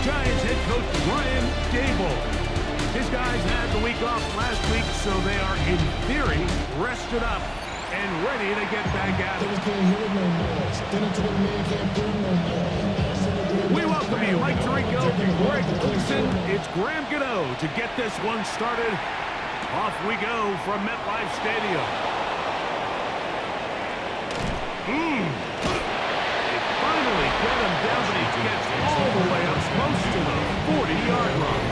Giants head coach Brian Daboll. His guys had the week off last week, so they are, in theory, rested up and ready to get back at it. We welcome you, Mike Tirico, Greg Olson. It's Graham Gano to get this one started. Off we go from MetLife Stadium. They finally get him down, but he gets all the way up close to the 40-yard line.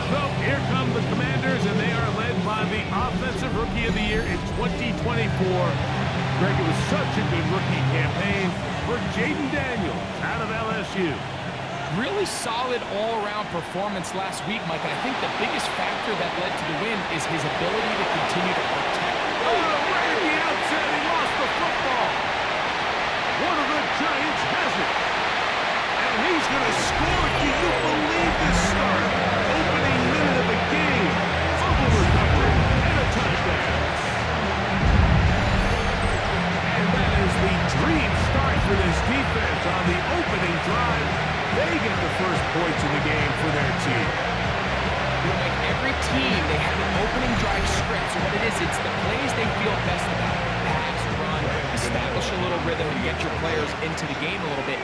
So here come the Commanders, and they are led by the Offensive Rookie of the Year in 2024. Greg, it was such a good rookie campaign for Jayden Daniels out of LSU. Really solid all-around performance last week, Mike. I think the biggest factor that led to the win is his ability to continue to protect. Oh, right at the outset, he lost the football. One of the Giants has it. And he's going to score. Do you believe this start? Opening minute of the game. Fumble recovery and a touchdown. And that is the dream start for this defense on the opening drive. They get the first points in the game for their team. Like every team, they have an opening drive script. So what it is, it's the plays they feel best about. Pass, run, establish a little rhythm, and get your players into the game a little bit.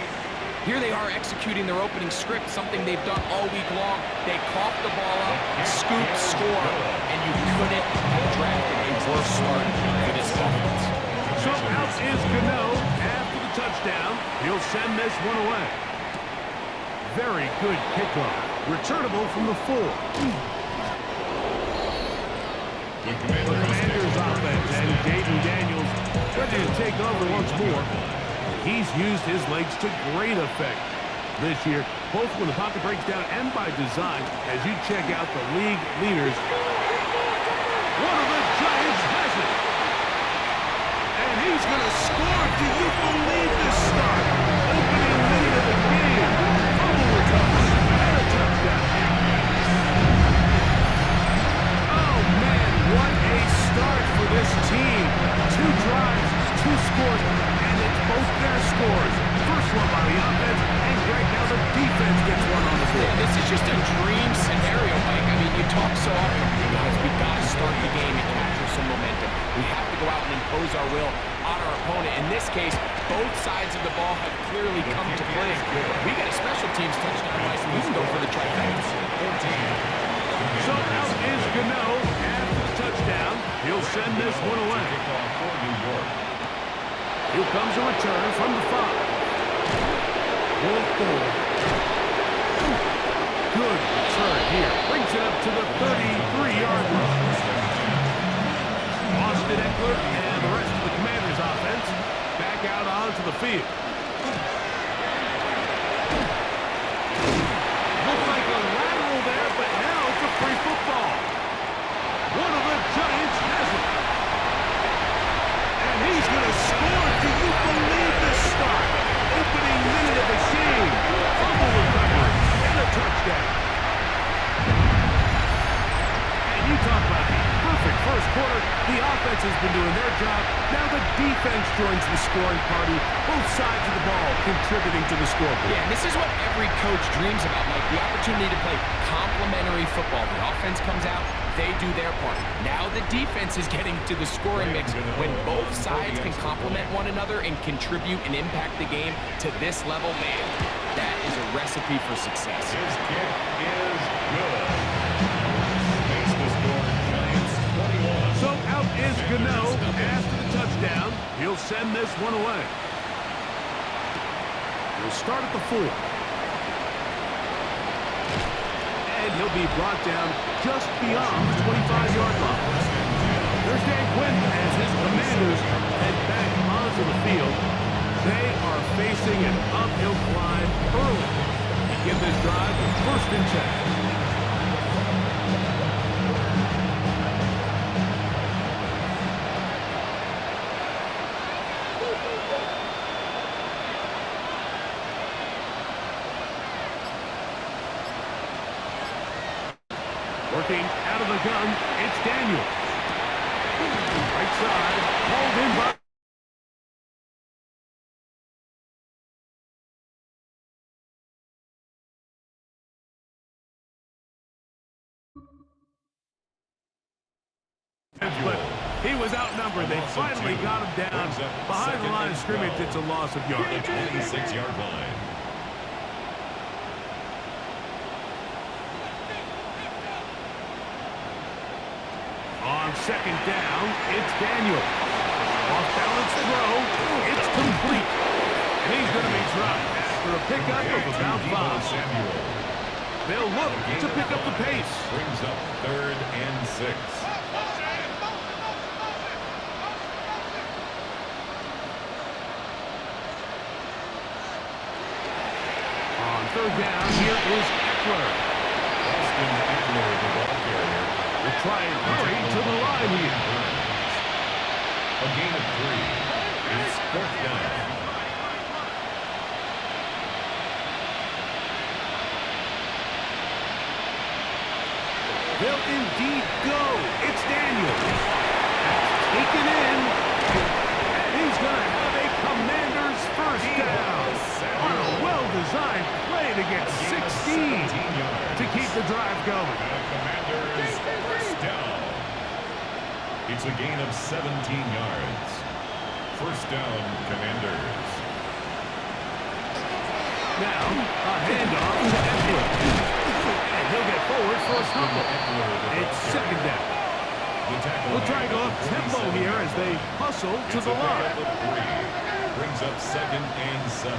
Here they are executing their opening script, something they've done all week long. They cough the ball up, scoop, score, and you couldn't have drafted a worse start for this offense. So out is Gano after the touchdown. He'll send this one away. Very good kickoff. Returnable from the 4. The Commanders offense and Jayden Daniels ready to take over once more. He's used his legs to great effect this year, both when the pocket breaks down and by design. As you check out the league leaders, one of the Giants has it. And he's going to score. Do you believe this start? Opening minute of the game. Fumble recovery and a touchdown. Oh, man, what a start for this team. 2 drives, 2 scores, and it's both their scores. First one by the offense, and right now the defense gets one on the board. Yeah, this is just a dream scenario, Mike. I mean, you talk so often, guys, we've got to start the game and capture some momentum. We have to go out and impose our will on our opponent. In this case, both sides of the ball have clearly come to play. We got a special teams touchdown, Mike. We can go for the trifecta. So out is Gano after the touchdown. He'll send this one away. Here comes a return from the 5. Good return here. Brings it up to the 33-yard line. Austin Ekeler and the rest of the Commanders offense back out onto the field. Looked like a lateral there, but now it's a free football. One of the Giants has it. And he's going to score. Do you believe this start? Opening minute of the game. Fumble recovery and a touchdown. And you talk about the perfect first quarter. The offense has been doing their job. Now the defense joins the scoring party. Both sides of the ball contributing to the scoreboard. Yeah, and this is what every coach dreams about, Mike. The opportunity to play complementary football. The offense comes out, they do their part. Now the defense is getting to the scoring mix. When both sides can complement one another and contribute and impact the game to this level, man, that is a recipe for success. His kick is good. Makes the score Giants 21. So out is Gano after the touchdown. He'll send this one away. He'll start at the 4. And he'll be brought down just beyond the 25-yard line. There's Dan Quinn as his Commanders head back onto the field. They are facing an uphill climb early. Begin this drive with 1st and 10. Working out of the gun, it's Daniel. Right side, called in by but he was outnumbered. They finally got him down behind the line of scrimmage. It's a loss of yards. The 26-yard line. On second down, it's Daniel. Off-balance throw. It's complete. And he's going to be dropped after a pickup of about 5. They'll look to pick up the pace. Brings up 3rd and 6. On third down, here is Eckler. Austin Eckler, the ball carrier. We'll try and hurry to the line here. A gain of 3. It's 4th down. They'll indeed go. It's Daniel. That's taken in. And he's going to have a Commander's first down. On a well-designed play to get 16 to keep the drive going. Commander's first down. It's a gain of 17 yards. First down, Commanders. Now, a handoff to Eckler. And he'll get forward for a couple. It's second down. We'll try to go up tempo here as they hustle to the line. Brings up 2nd and 7.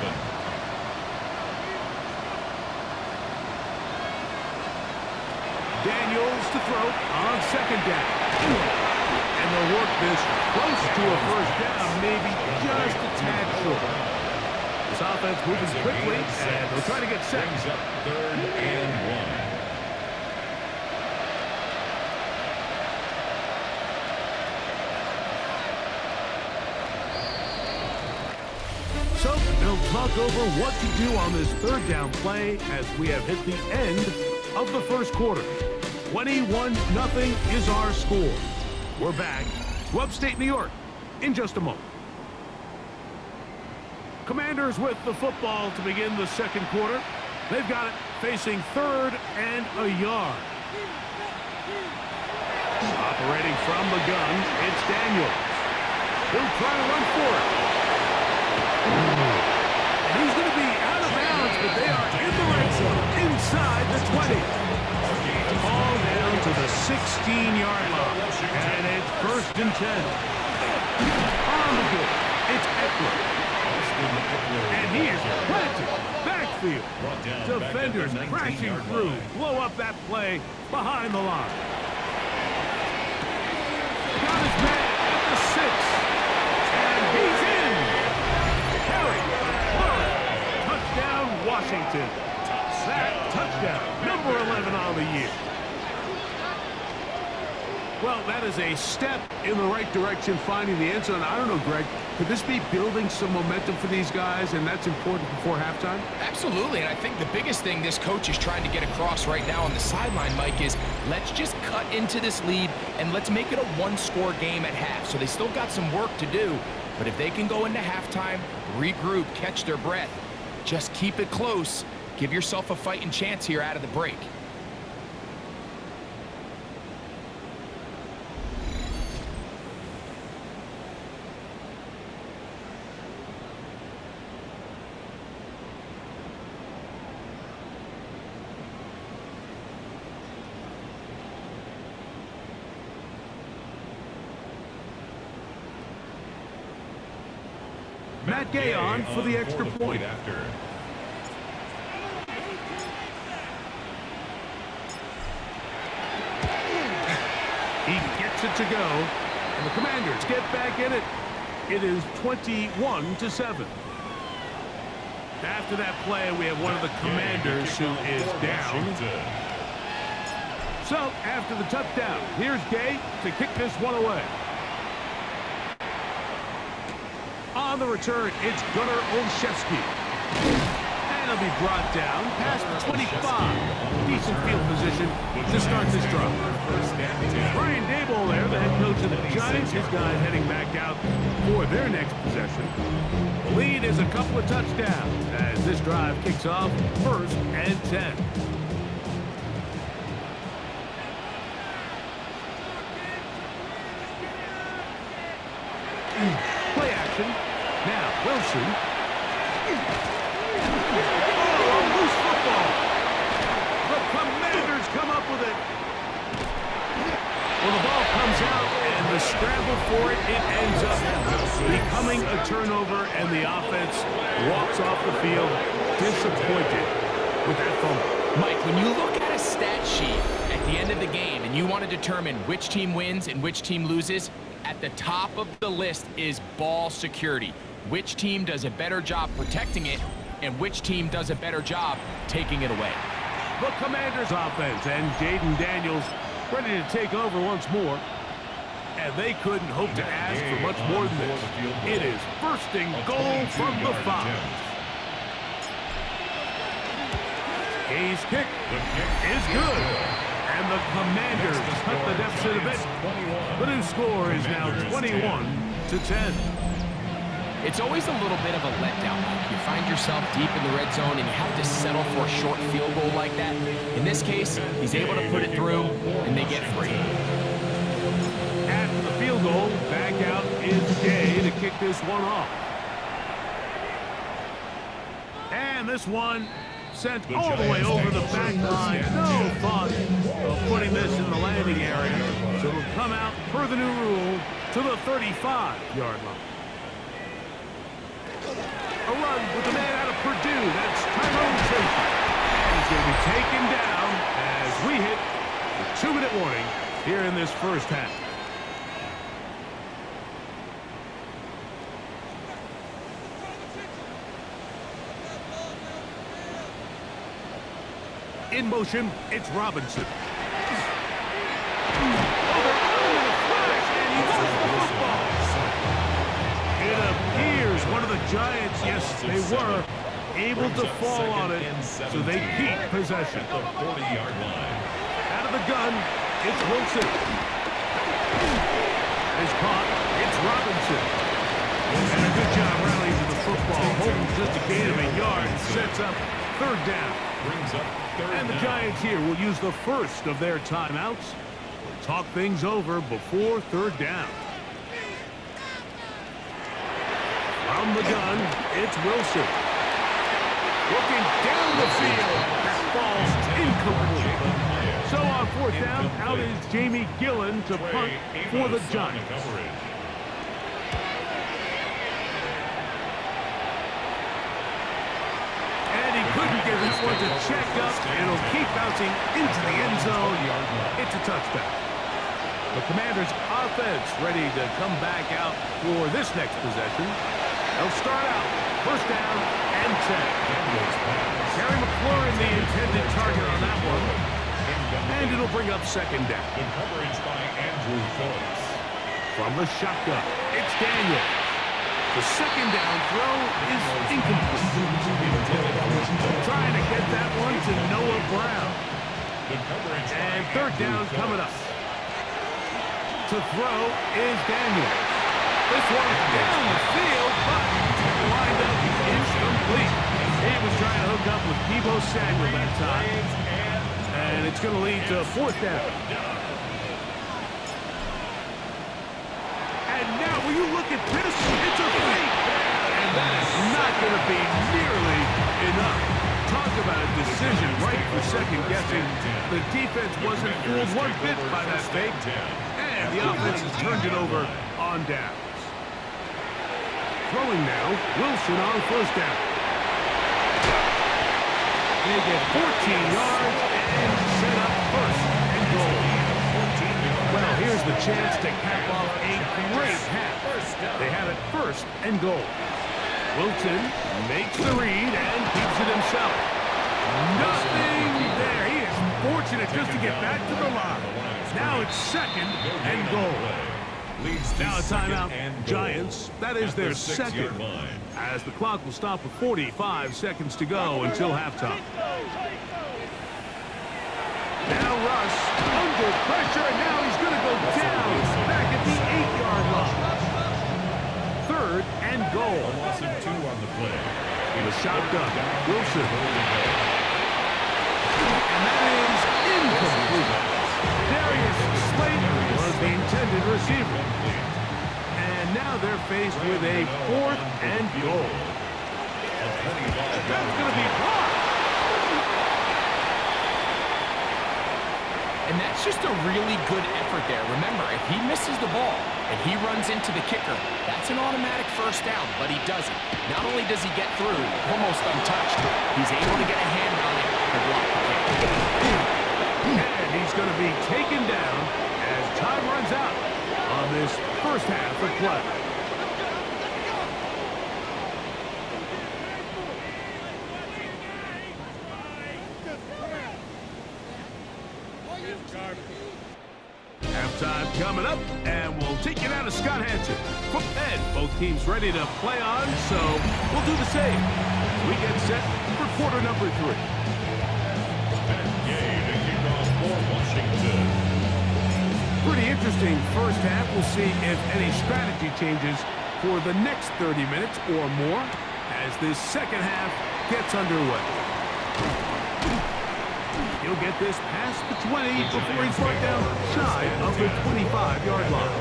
Daniels to throw on second down. And they'll work this close to a first down, maybe just a tad short. This offense moving quickly, and they'll try to get set. Brings up 3rd and 1. So they'll talk over what to do on this third down play as we have hit the end of the first quarter. 21-0 is our score. We're back to upstate New York in just a moment. Commanders with the football to begin the second quarter. They've got it facing 3rd and a yard. Operating from the gun, it's Daniels. He'll try to run for it. And he's going to be out of bounds, but they are in the red zone, inside the 20. Ball down to the 16-yard line. And it's 1st and 10. On the good, it's Eckler. And he is planted. Backfield. Defenders crashing through. Blow up that play behind the line. Got his man at the 6. And he's in. Harry Murray. Touchdown, Washington. That touchdown, number 11 on the year. Well, that is a step in the right direction, finding the end zone. I don't know, Greg, could this be building some momentum for these guys, and that's important before halftime? Absolutely, and I think the biggest thing this coach is trying to get across right now on the sideline, Mike, is let's just cut into this lead and let's make it a one-score game at half. So they still got some work to do, but if they can go into halftime, regroup, catch their breath, just keep it close, give yourself a fighting chance here out of the break. Matt Gay on for the extra point. After. He gets it to go, and the Commanders get back in it. It is 21-7. After that play, we have one of the Commanders who is down. So, after the touchdown, here's Gay to kick this one away. On the return, it's Gunnar Olszewski. And he'll be brought down past the 25. Decent field position to start this drive. Brian Daboll there, the head coach of the Giants. His guys heading back out for their next possession. The lead is a couple of touchdowns as this drive kicks off 1st and 10. Play action. Now, Wilson. Oh, a loose football. The Commanders come up with it. Well, the ball comes out, and the scramble for it, it ends up becoming a turnover, and the offense walks off the field disappointed with that fumble. Mike, when you look at a stat sheet at the end of the game and you want to determine which team wins and which team loses, at the top of the list is ball security. Which team does a better job protecting it and which team does a better job taking it away. The Commanders offense and Jaden Daniels ready to take over once more. And they couldn't hope to ask for much more than this. It is first and goal from the 5. Hayes' kick is good. And the Commanders cut the deficit a bit. The new score is now 21-10. It's always a little bit of a letdown. You find yourself deep in the red zone and you have to settle for a short field goal like that. In this case, he's able to put it through and they get free. After the field goal, back out is Gay to kick this one off. And this one sent all the way over the back line. No thought of putting this in the landing area. So it'll come out per the new rule to the 35-yard line. A run with the man out of Purdue. That's Tyrone Tracy. And he's going to be taken down as we hit the 2-minute warning here in this first half. In motion, it's Robinson. It appears one of the Giants, yes, they were able to fall on it, so they keep possession. Out of the gun, it's Wilson. Is caught, it's Robinson. And a good job rallying to the football. Holds just a gain of a yard, sets up third down. And the Giants here will use the first of their timeouts. We'll talk things over before third down. From the gun, it's Wilson. Looking down the field. That falls incomplete. So on fourth down, out is Jamie Gillen to punt for the Giants. Couldn't get this one to check up, and it'll keep bouncing into the end zone. It's a touchdown. The Commanders' offense ready to come back out for this next possession. They'll start out first down and 10. Terry McLaurin, the intended target on that one. And it'll bring up second down. Good coverage by Andrew Phillips. From the shotgun, it's Daniels. The second down throw is incomplete. Trying to get that one to Noah Brown. And third down coming up. To throw is Daniels. This one down the field, but lined up incomplete. He was trying to hook up with Deebo Samuel that time. And it's going to lead to fourth down. And now, will you look at this? It's a fake. And that is not going to be nearly enough. Talk about a decision right for second guessing. The defense wasn't fooled one bit by that fake. And the offense has turned it over on downs. Throwing now, Wilson on first down. They get 14 yards and set up first and goal. Well, here's the chance to cap off a great half. They have it first and goal. Wilson makes the read and keeps it himself. Nothing there. He is fortunate just to get back to the line. Now it's second and goal. Now a timeout, Giants. That is their second. As the clock will stop with 45 seconds to go until halftime. Now Russ under pressure, and now he's going to go down back at the 8-yard line. Third and goal. Loss of 2 on the play. The shotgun, Wilson. And that is incomplete. Darius Slayton was the intended receiver. And now they're faced with a 4th and goal. That's going to be blocked. And that's just a really good effort there. Remember, if he misses the ball and he runs into the kicker, that's an automatic first down, but he doesn't. Not only does he get through almost untouched, he's able to get a hand on it and block the kick. And he's going to be taken down as time runs out on this first half of play. Halftime coming up, and we'll take it out of Scott Hanson. And both teams ready to play on, so we'll do the same. We get set for quarter number 3. And game to kick off for Washington. Pretty interesting first half. We'll see if any strategy changes for the next 30 minutes or more as this second half gets underway. He'll get this past the 20 before he's brought down shy of the 25-yard line.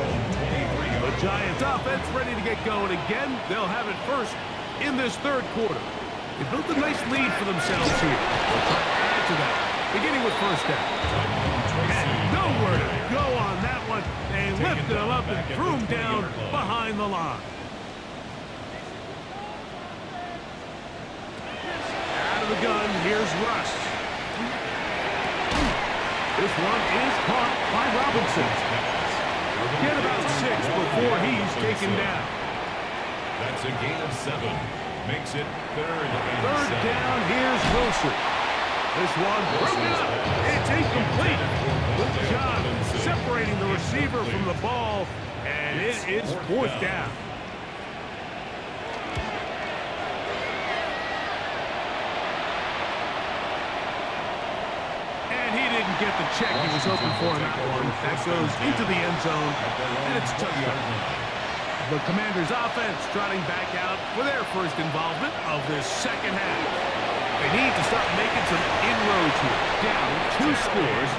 The Giants offense ready to get going again. They'll have it first in this third quarter. They built a nice lead for themselves here. They'll try to add to that, beginning with first down. And nowhere to go on that one. They lifted him up and threw him down behind the line. Out of the gun, here's Russ. This one is caught by Robinson. Get about 6 before he's taken down. That's a gain of 7. Makes it third down, here's Wilson. This one broken up. It's incomplete. Good job separating the receiver from the ball, and it is 4th down. Get the check he was hoping for in that one. That goes into the end zone, and it's touchdown. The Commanders' offense trotting back out for their first involvement of this second half. They need to start making some inroads here. Down 2 scores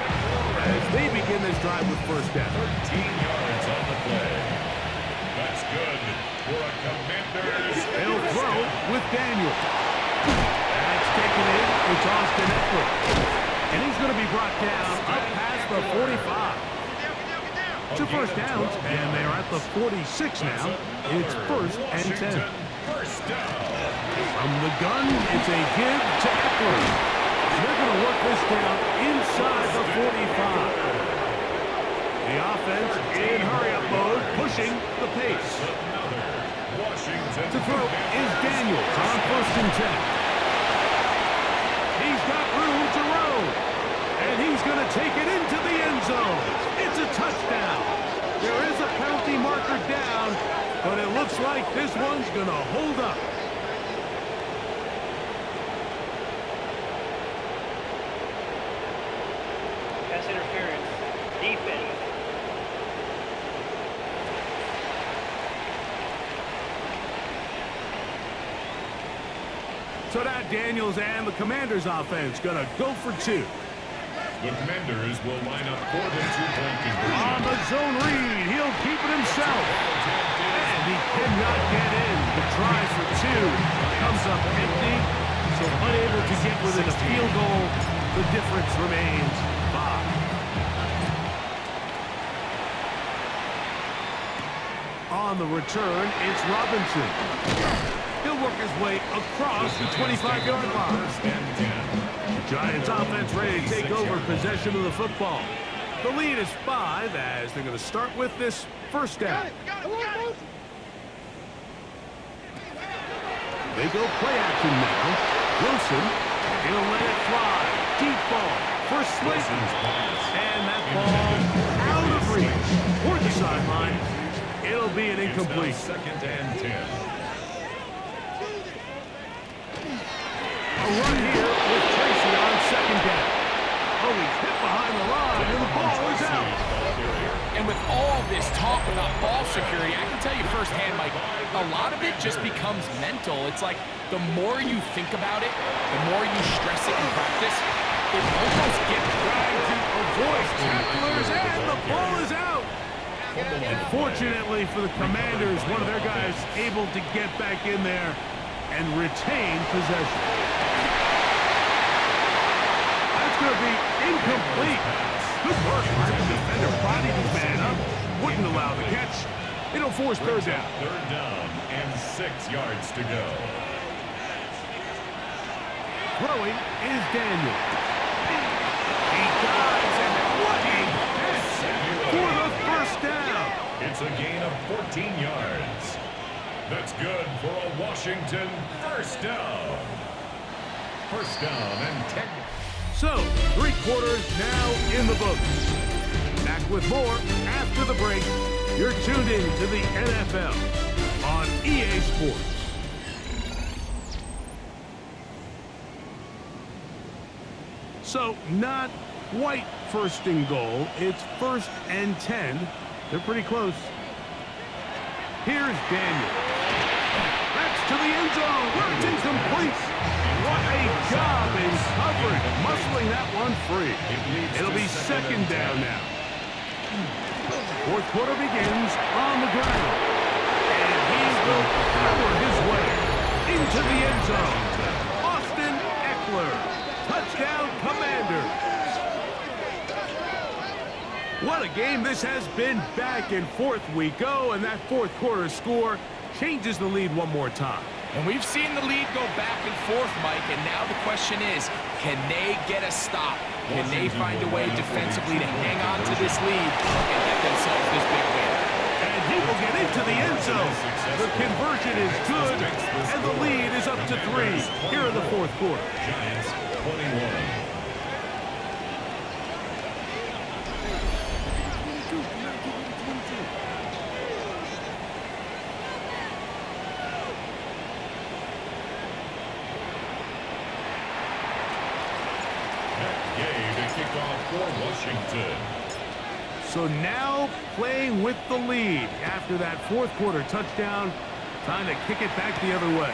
as they begin this drive with first down. 13 yards on the play. That's good for a Commanders. They'll throw with Daniel. That's taken in. It's Austin Eckler. And he's going to be brought down up past the 45. 2 first downs, and they're at the 46 now. It's 1st and 10. From the gun, it's a give to Eckler. They're going to work this down inside the 45. The offense in hurry-up mode, pushing the pace. To throw is Daniels on 1st and 10. He's got room to roam, and he's going to take it into the end zone. It's a touchdown. There is a penalty marker down, but it looks like this one's going to hold up. Pass interference. Defense. So now Daniels and the Commanders offense going to go for 2. The Commanders will line up for the 2-point conversion. On the zone read, he'll keep it himself. And he cannot get in. The try for 2 comes up empty, so unable to get within a field goal. The difference remains 5. On the return, it's Robinson. He'll work his way across the 25-yard line. The Giants offense ready to take over possession of the football. The lead is 5 as they're going to start with this first down. They go play action now. Wilson, he'll let it fly. Deep ball for Slayton. And that ball out of reach. Toward the sideline. It'll be an incomplete. 2nd and 10. A run here with Tracy on 2nd down. Oh, he's hit behind the line, and the ball is out. And with all this talk about ball security, I can tell you firsthand, Mike, a lot of it just becomes mental. It's like the more you think about it, the more you stress it in practice, it almost gets Trying to avoid tacklers, and the ball is out. And fortunately for the Commanders, one of their guys able to get back in there and retain possession. That's going to be incomplete. Good work by the defender. Bodied his man up. Wouldn't allow the catch. It'll force third down. Third down and 6 yards to go. Throwing is Daniel. He dives, and what a catch for the first down. It's a gain of 14 yards. That's good for a Washington first down. First down and 10. So, 3 quarters now in the books. Back with more after the break. You're tuned in to the NFL on EA Sports. So, not quite first and goal. It's 1st and 10. They're pretty close. Here's Daniel. That's to the end zone where it's incomplete. What a job in coverage, muscling that one free. It'll be second down now. Fourth quarter begins on the ground. And he will power his way into the end zone. Austin Ekeler. Touchdown, Commanders. What a game this has been. Back and forth we go, and that fourth quarter score changes the lead one more time. And we've seen the lead go back and forth, Mike, and now the question is, can they get a stop? Can they find a way defensively to hang on to this lead and get themselves this big win? And he will get into the end zone. The conversion is good, and the lead is up to 3 here in the fourth quarter. Giants 21. For Washington. So now playing with the lead after that fourth quarter touchdown, trying to kick it back the other way.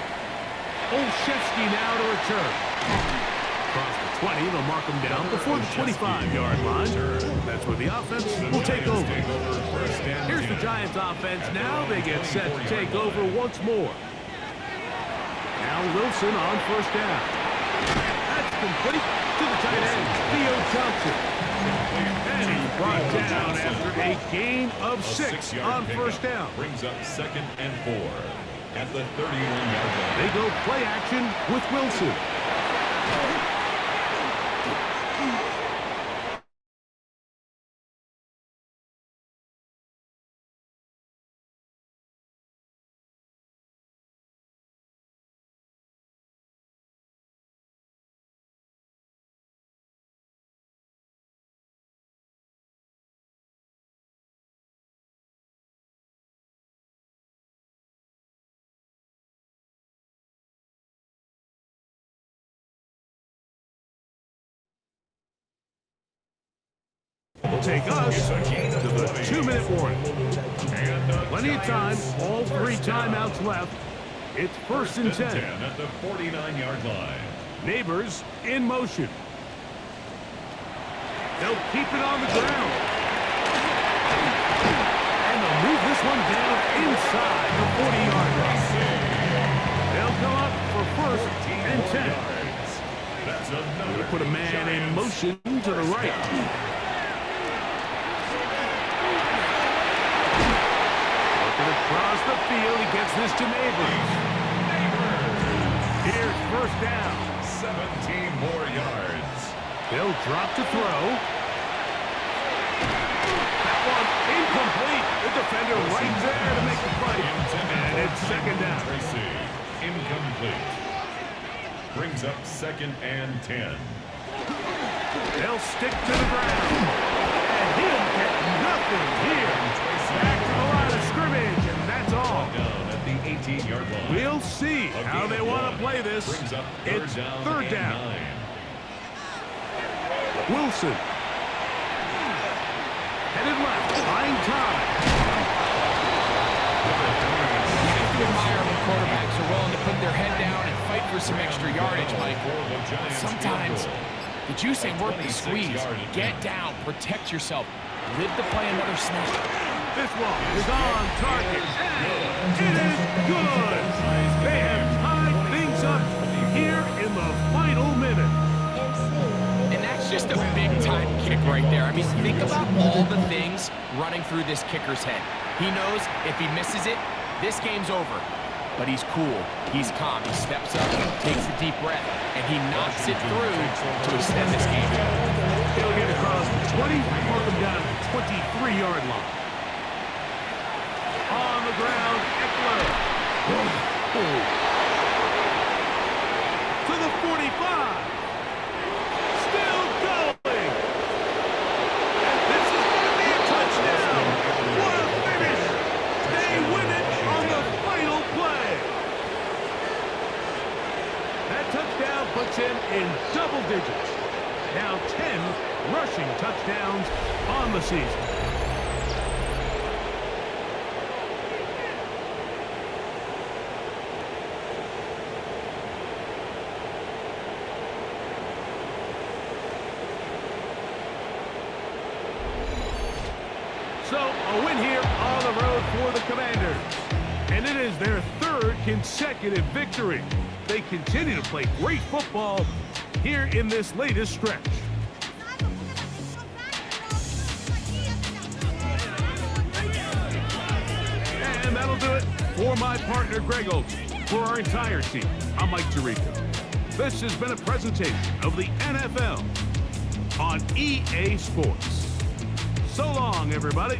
Olszewski now to return. Across the 20, they'll mark him down before the 25-yard line. That's where the offense will take over. Here's the Giants offense. Now they get set to take over once more. Now Wilson on first down. That's complete to the tight end, Theo Johnson. And he's brought down after a gain of 6 on first down. Brings up 2nd and 4 at the 31-yard line. They go play action with Wilson. Will take us to the 2-minute warning. Plenty of time, all 3 timeouts left. It's 1st and 10. At the 49-yard line. Neighbors in motion. They'll keep it on the ground. And they'll move this one down inside the 40-yard line. They'll come up for 1st and 10. That's another. Put a man in motion to the right. Across the field, he gets this to Neighbors. Here's first down. 17 more yards. They'll drop to throw. That one incomplete. The defender right there to make the play. And it's second down. Tracy, incomplete. Brings up 2nd and 10. They'll stick to the ground. And he'll get nothing here. Back to the line of scrimmage, and that's all. Down at the 18-yard line. We'll see how they want to play this. It's third down. 9. Wilson. Headed left, buying time. You have to admire when quarterbacks are willing to put their head down and fight for some extra yardage, Mike. But sometimes the juice ain't worth the squeeze. Get down, protect yourself, live to play another snap. This one is on target. And it is good. They have tied things up here in the final minute. And that's just a big-time kick right there. I mean, think about all the things running through this kicker's head. He knows if he misses it, this game's over. But he's cool, he's calm, he steps up, takes a deep breath, and he knocks it through to extend this game. He'll get across the 20, mark him down at the 23-yard line. On the ground, Eckler. To the 45. Still going. And this is going to be a touchdown. What a finish. They win it on the final play. That touchdown puts him in double digits. Now 10 rushing touchdowns on the season. So, a win here on the road for the Commanders. And it is their third consecutive victory. They continue to play great football here in this latest stretch. And that'll do it for my partner, Greg Olsen. For our entire team, I'm Mike Tirico. This has been a presentation of the NFL on EA Sports. So long, everybody.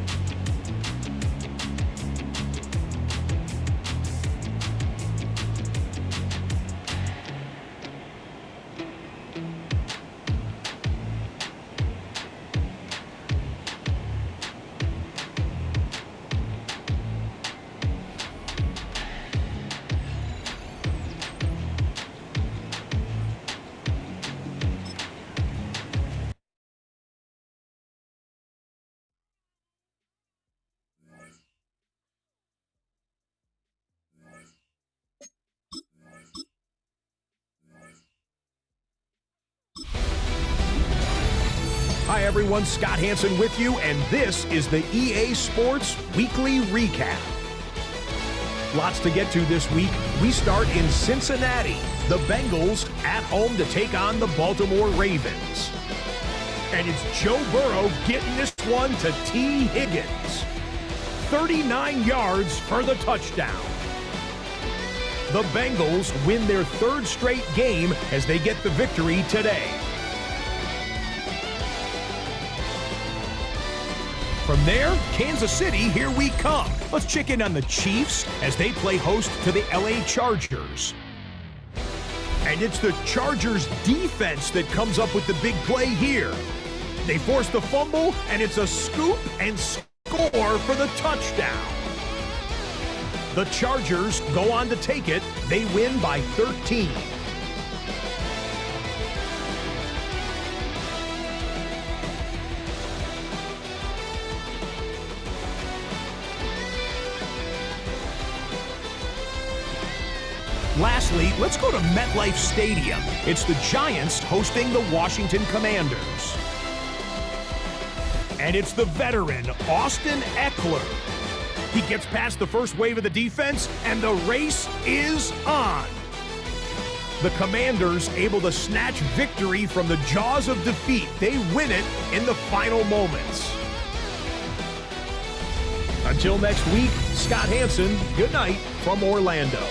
Hi everyone, Scott Hansen with you, and this is the EA Sports Weekly Recap. Lots to get to this week. We start in Cincinnati. The Bengals at home to take on the Baltimore Ravens. And it's Joe Burrow getting this one to T. Higgins. 39 yards for the touchdown. The Bengals win their third straight game as they get the victory today. From there, Kansas City, here we come. Let's check in on the Chiefs as they play host to the LA Chargers. And it's the Chargers defense that comes up with the big play here. They force the fumble, and it's a scoop and score for the touchdown. The Chargers go on to take it. They win by 13. Lastly, let's go to MetLife Stadium. It's the Giants hosting the Washington Commanders. And it's the veteran, Austin Eckler. He gets past the first wave of the defense, and the race is on. The Commanders able to snatch victory from the jaws of defeat. They win it in the final moments. Until next week, Scott Hansen, good night from Orlando.